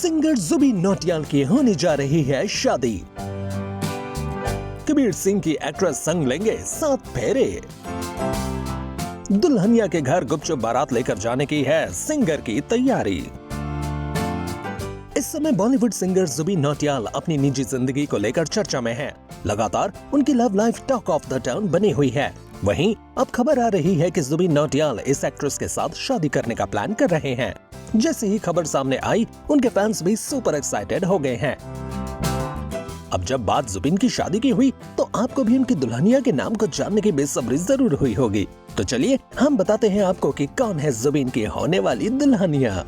Singer Jubin Nautiyal की होने जा रही है शादी। कबीर सिंह की एक्ट्रेस संग लेंगे 7 फेरे। दुल्हनिया के घर गुपचुप बारात लेकर जाने की है सिंगर की तैयारी। इस समय बॉलीवुड सिंगर जुबीन नौटियाल अपनी निजी जिंदगी को लेकर चर्चा में हैं। लगातार उनकी love life talk of the town बनी हुई है। वहीं अब खबर आ रही है कि जुबीन नौटियाल इस एक्ट्रेस के साथ शादी करने का प्लान कर रहे हैं। जैसे ही खबर सामने आई, उनके फैंस भी सुपर एक्साइटेड हो गए हैं। अब जब बात जुबीन की शादी की हुई, तो आपको भी उनकी दुल्हनिया के नाम को जानने की बेसब्री जरूर हुई होगी। तो चलिए हम बताते हैं आपको कि कौन है जुबीन की होने वाली दुल्हनिया।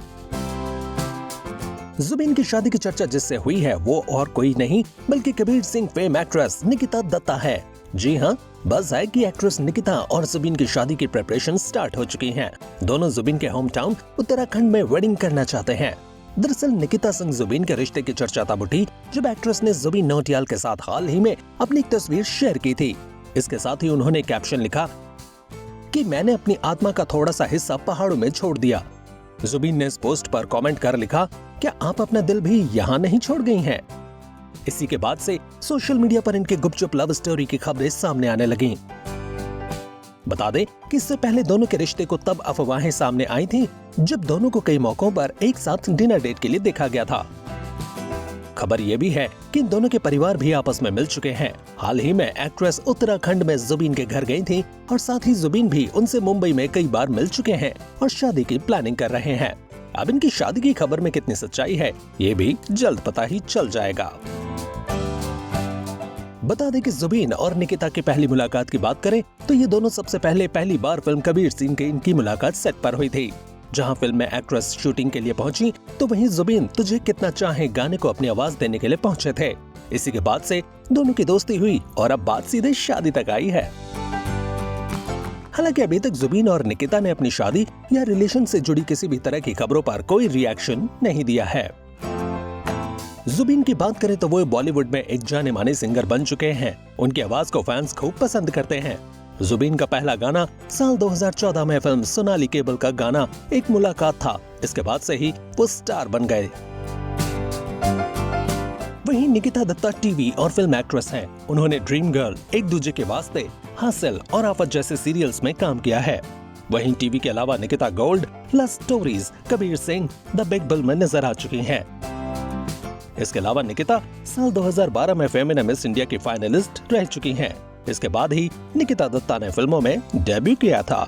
जुबीन की शादी की चर्चा जिससे हुई है वो और कोई नहीं बल्कि कबीर सिंह फेम एक्ट्रेस निकिता दत्ता है। जी हाँ, बस है कि एक्ट्रेस निकिता और जुबीन की शादी की प्रिपरेशन स्टार्ट हो चुकी हैं। दोनों जुबीन के होम टाउन उत्तराखंड में वेडिंग करना चाहते हैं। दरअसल निकिता संग जुबीन के रिश्ते की चर्चा तब उठी जब एक्ट्रेस ने जुबीन नौटियाल के साथ हाल ही में अपनी एक तस्वीर शेयर की थी। इसके साथ ही उन्होंने कैप्शन लिखा कि मैंने अपनी आत्मा का थोड़ा सा हिस्सा पहाड़ों में छोड़ दिया। जुबीन ने इस पोस्ट पर कमेंट कर लिखा, क्या आप अपना दिल भी यहाँ नहीं छोड़ गई हैं? इसी के बाद से सोशल मीडिया पर इनके गुपचुप लव स्टोरी की खबरें सामने आने लगीं। बता दें कि इससे पहले दोनों के रिश्ते को तब अफवाहें सामने आई थी जब दोनों को कई मौकों पर एक साथ डिनर डेट के लिए देखा गया था। खबर ये भी है कि इन दोनों के परिवार भी आपस में मिल चुके हैं। हाल ही में एक्ट्रेस उत्तराखंड में जुबीन के घर गई थी और साथ ही जुबीन भी उनसे मुंबई में कई बार मिल चुके हैं और शादी की प्लानिंग कर रहे हैं। अब इनकी शादी की खबर में कितनी सच्चाई है, ये भी जल्द पता ही चल जाएगा। बता दें कि जुबीन और निकिता की पहली मुलाकात की बात करें तो ये दोनों सबसे पहली बार फिल्म कबीर सिंह की इनकी मुलाकात सेट पर हुई थी। जहां फिल्म में एक्ट्रेस शूटिंग के लिए पहुंची तो वहीं जुबीन तुझे कितना चाहे गाने को अपनी आवाज देने के लिए पहुंचे थे। इसी के बाद से दोनों की दोस्ती हुई और अब बात सीधे शादी तक आई है। हालांकि अभी तक जुबीन और निकिता ने अपनी शादी या रिलेशन से जुड़ी किसी भी तरह की खबरों पर कोई रिएक्शन नहीं दिया है। जुबीन की बात करें तो वो बॉलीवुड में एक जाने माने सिंगर बन चुके हैं। उनकी आवाज को फैंस खूब पसंद करते हैं। जुबीन का पहला गाना साल 2014 में फिल्म सोनाली केबल का गाना एक मुलाकात था। इसके बाद से ही वो स्टार बन गए। वहीं निकिता दत्ता टीवी और फिल्म एक्ट्रेस हैं। उन्होंने ड्रीम गर्ल, एक दूजे के वास्ते, हासिल और आफत जैसे सीरियल्स में काम किया है। वहीं टीवी के अलावा Nikita gold, love stories, Kabir Singh, the big bill में नजर आ चुकी हैं। इसके अलावा निकिता साल 2012 में फेमिना मिस इंडिया की फाइनलिस्ट रह चुकी हैं। इसके बाद ही निकिता दत्ता ने फिल्मों में डेब्यू किया था।